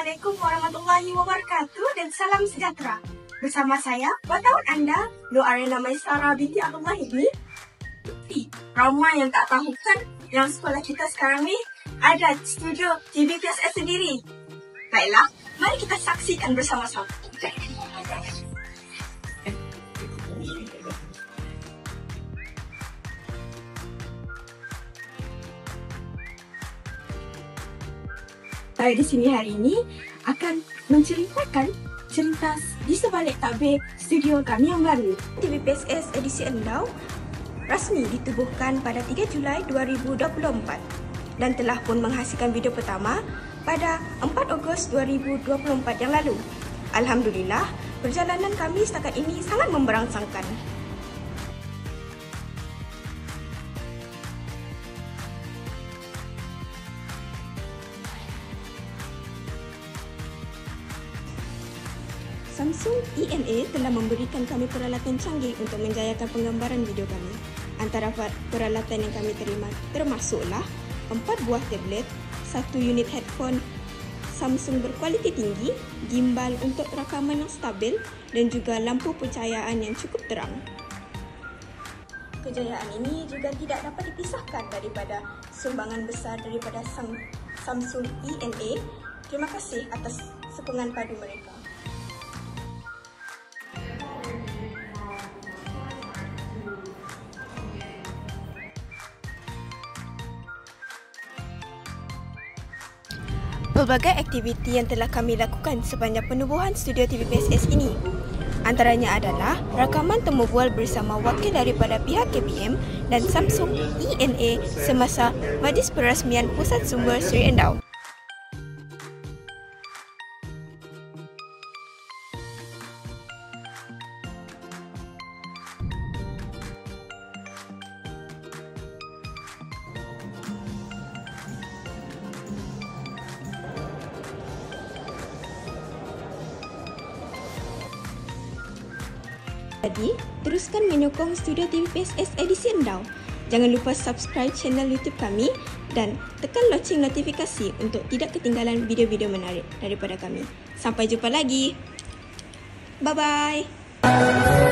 Assalamualaikum warahmatullahi wabarakatuh dan salam sejahtera. Bersama saya, wartawan anda, Nur Arena Maisara binti Abdullah ini. Ramai yang tak tahu kan, yang sekolah kita sekarang ni ada studio TVPSS sendiri. Baiklah, mari kita saksikan bersama-sama. Saya di sini hari ini akan menceritakan cerita di sebalik tabir studio kami yang baru. TVPSS edisi Endau rasmi ditubuhkan pada 3 Julai 2024 dan telah pun menghasilkan video pertama pada 4 Ogos 2024 yang lalu. Alhamdulillah, perjalanan kami setakat ini sangat memberangsangkan. Samsung E&A telah memberikan kami peralatan canggih untuk menjayakan penggambaran video kami. Antara peralatan yang kami terima termasuklah 4 buah tablet, 1 unit headphone Samsung berkualiti tinggi, gimbal untuk rakaman yang stabil dan juga lampu pencahayaan yang cukup terang. Kejayaan ini juga tidak dapat dipisahkan daripada sumbangan besar daripada Samsung E&A. Terima kasih atas sokongan padu mereka. Pelbagai aktiviti yang telah kami lakukan sepanjang penubuhan studio TVPSS ini. Antaranya adalah rakaman temu bual bersama wakil daripada pihak KPM dan Samsung E&A semasa majlis perasmian Pusat Sumber Seri Endau. Jadi, teruskan menyokong studio TVPSS edisi Endau. Jangan lupa subscribe channel YouTube kami dan tekan loceng notifikasi untuk tidak ketinggalan video-video menarik daripada kami. Sampai jumpa lagi. Bye-bye.